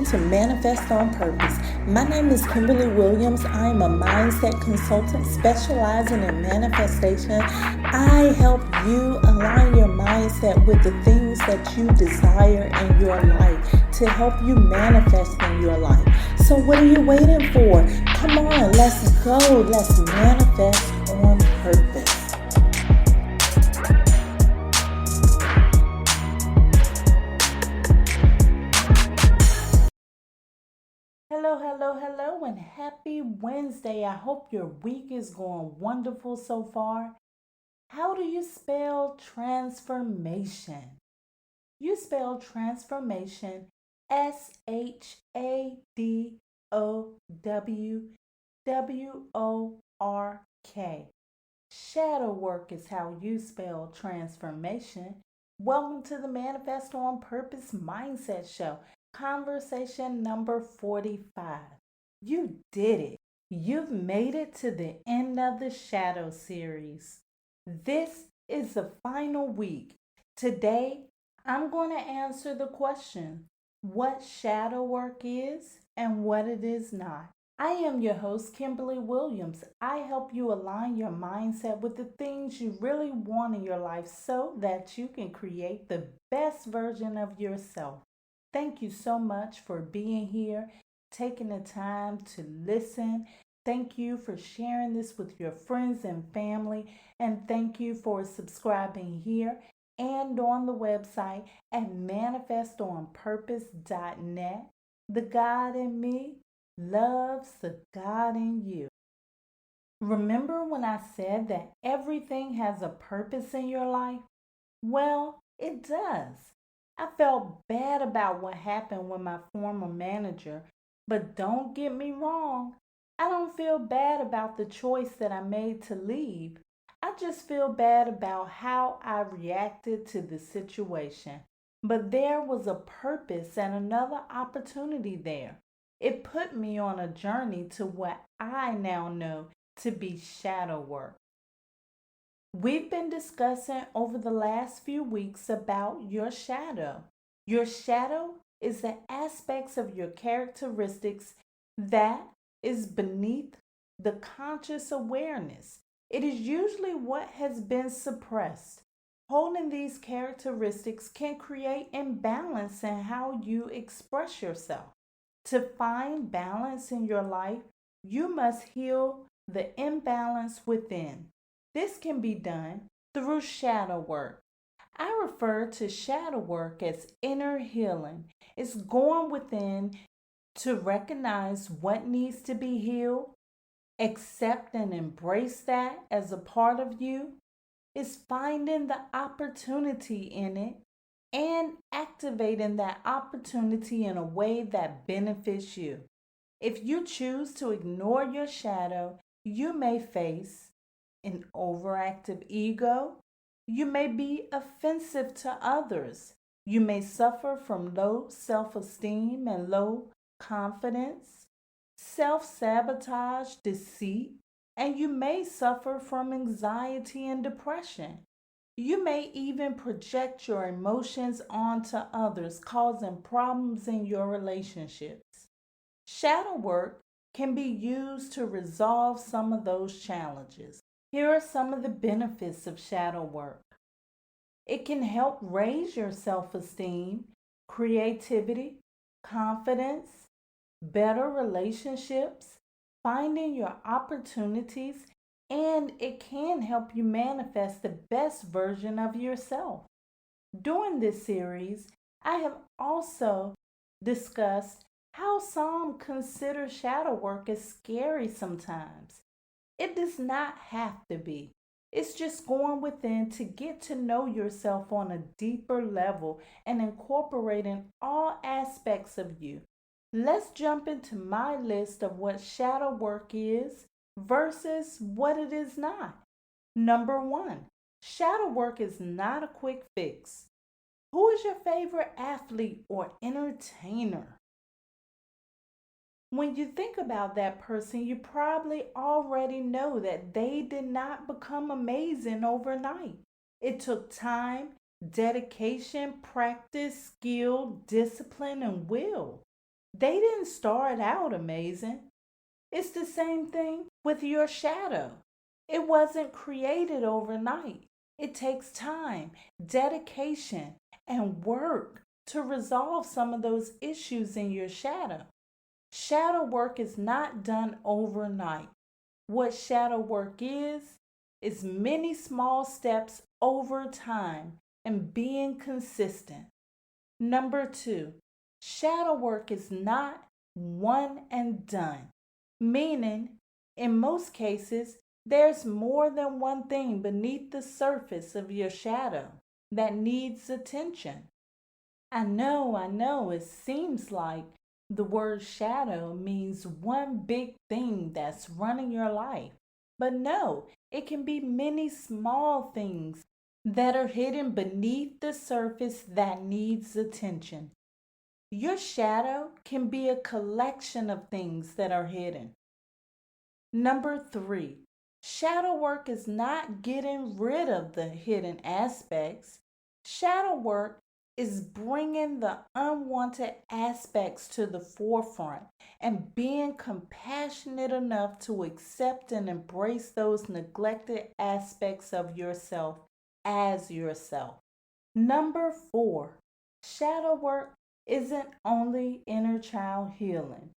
to Manifest on Purpose. My name is Kimberly Williams. I am a mindset consultant specializing in manifestation. I help you align your mindset with the things that you desire in your life to help you manifest in your life. So what are you waiting for? Come on, let's go. Let's manifest on purpose. Hello, and happy Wednesday. I hope your week is going wonderful so far. How do you spell transformation? You spell transformation SHADOWWORK. Shadow work is how you spell transformation. Welcome to the Manifest on Purpose Mindset Show. Conversation number 45. You did it. You've made it to the end of the Shadow series. This is the final week. Today, I'm going to answer the question, what shadow work is and what it is not. I am your host, Kimberly Williams. I help you align your mindset with the things you really want in your life so that you can create the best version of yourself. Thank you so much for being here, taking the time to listen. Thank you for sharing this with your friends and family. And thank you for subscribing here and on the website at manifestonpurpose.net. The God in me loves the God in you. Remember when I said that everything has a purpose in your life? Well, it does. I felt bad about what happened with my former manager, but don't get me wrong. I don't feel bad about the choice that I made to leave. I just feel bad about how I reacted to the situation. But there was a purpose and another opportunity there. It put me on a journey to what I now know to be shadow work. We've been discussing over the last few weeks about your shadow. Your shadow is the aspects of your characteristics that is beneath the conscious awareness. It is usually what has been suppressed. Holding these characteristics can create imbalance in how you express yourself. To find balance in your life, you must heal the imbalance within. This can be done through shadow work. I refer to shadow work as inner healing. It's going within to recognize what needs to be healed, accept and embrace that as a part of you. It's finding the opportunity in it and activating that opportunity in a way that benefits you. If you choose to ignore your shadow, you may face an overactive ego. You may be offensive to others. You may suffer from low self-esteem and low confidence, self-sabotage, deceit, and you may suffer from anxiety and depression. You may even project your emotions onto others, causing problems in your relationships. Shadow work can be used to resolve some of those challenges. Here are some of the benefits of shadow work. It can help raise your self-esteem, creativity, confidence, better relationships, finding your opportunities, and it can help you manifest the best version of yourself. During this series, I have also discussed how some consider shadow work as scary sometimes. It does not have to be. It's just going within to get to know yourself on a deeper level and incorporating all aspects of you. Let's jump into my list of what shadow work is versus what it is not. Number 1, shadow work is not a quick fix. Who is your favorite athlete or entertainer? When you think about that person, you probably already know that they did not become amazing overnight. It took time, dedication, practice, skill, discipline, and will. They didn't start out amazing. It's the same thing with your shadow. It wasn't created overnight. It takes time, dedication, and work to resolve some of those issues in your shadow. Shadow work is not done overnight. What shadow work is many small steps over time and being consistent. Number two, shadow work is not one and done, meaning, in most cases, there's more than one thing beneath the surface of your shadow that needs attention. I know, it seems like the word shadow means one big thing that's running your life. But no, it can be many small things that are hidden beneath the surface that needs attention. Your shadow can be a collection of things that are hidden. Number three, shadow work is not getting rid of the hidden aspects. Shadow work is bringing the unwanted aspects to the forefront and being compassionate enough to accept and embrace those neglected aspects of yourself as yourself. Number four, shadow work isn't only inner child healing.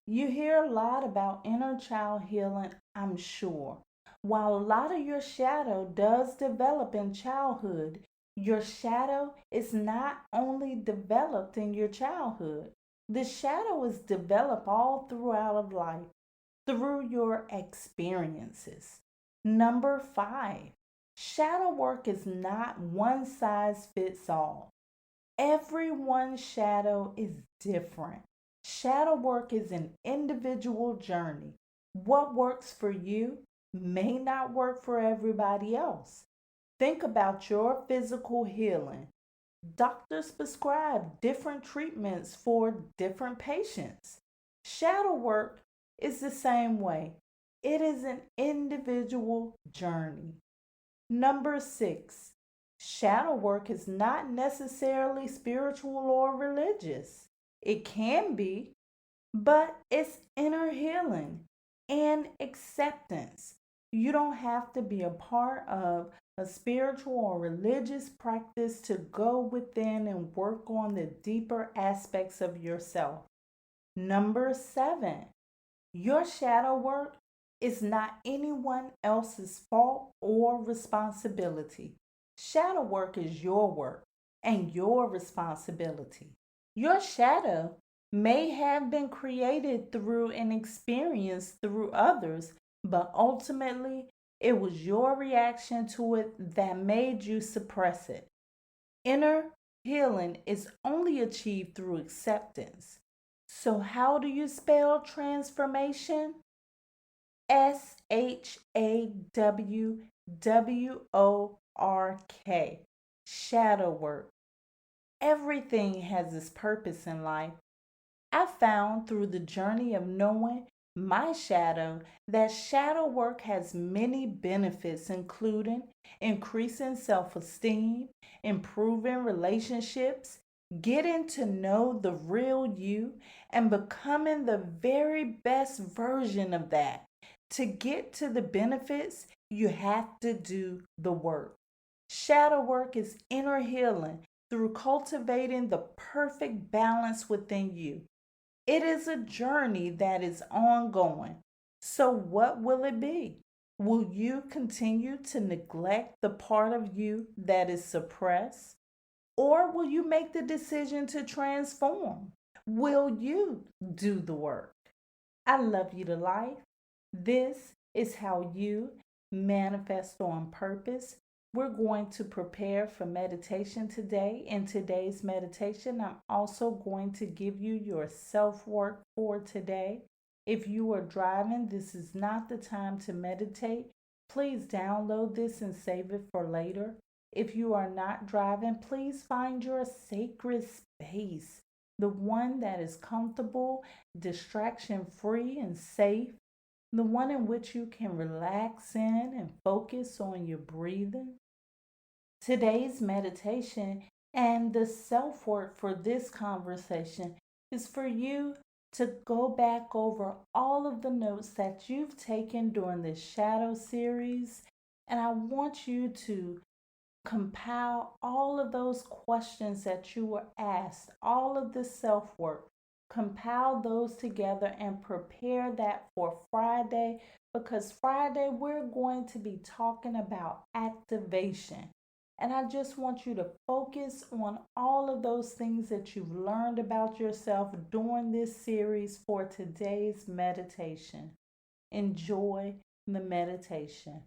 You hear a lot about inner child healing, I'm sure. While a lot of your shadow does develop in childhood, your shadow is not only developed in your childhood. The shadow is developed all throughout of life through your experiences. Number five, shadow work is not one size fits all. Everyone's shadow is different. Shadow work is an individual journey. What works for you may not work for everybody else. Think about your physical healing. Doctors prescribe different treatments for different patients. Shadow work is the same way. It is an individual journey. Number six, shadow work is not necessarily spiritual or religious. It can be, but it's inner healing and acceptance. You don't have to be a part of a spiritual or religious practice to go within and work on the deeper aspects of yourself. Number seven, your shadow work is not anyone else's fault or responsibility. Shadow work is your work and your responsibility. Your shadow may have been created through an experience through others, but ultimately it was your reaction to it that made you suppress it. Inner healing is only achieved through acceptance. So, how do you spell transformation? SHAWWORK. Shadow work. Everything has its purpose in life. I found through the journey of knowing my shadow that shadow work has many benefits, including increasing self esteem, improving relationships, getting to know the real you, and becoming the very best version of that. To get to the benefits, you have to do the work. Shadow work is inner healing through cultivating the perfect balance within you. It is a journey that is ongoing. So, what will it be? Will you continue to neglect the part of you that is suppressed? Or will you make the decision to transform? Will you do the work? I love you to life. This is how you manifest on purpose. We're going to prepare for meditation today. In today's meditation, I'm also going to give you your self work for today. If you are driving, this is not the time to meditate. Please download this and save it for later. If you are not driving, please find your sacred space, the one that is comfortable, distraction free, and safe, the one in which you can relax in and focus on your breathing. Today's meditation and the self work for this conversation is for you to go back over all of the notes that you've taken during this shadow series. And I want you to compile all of those questions that you were asked, all of the self work, compile those together and prepare that for Friday, because Friday we're going to be talking about activation. And I just want you to focus on all of those things that you've learned about yourself during this series for today's meditation. Enjoy the meditation.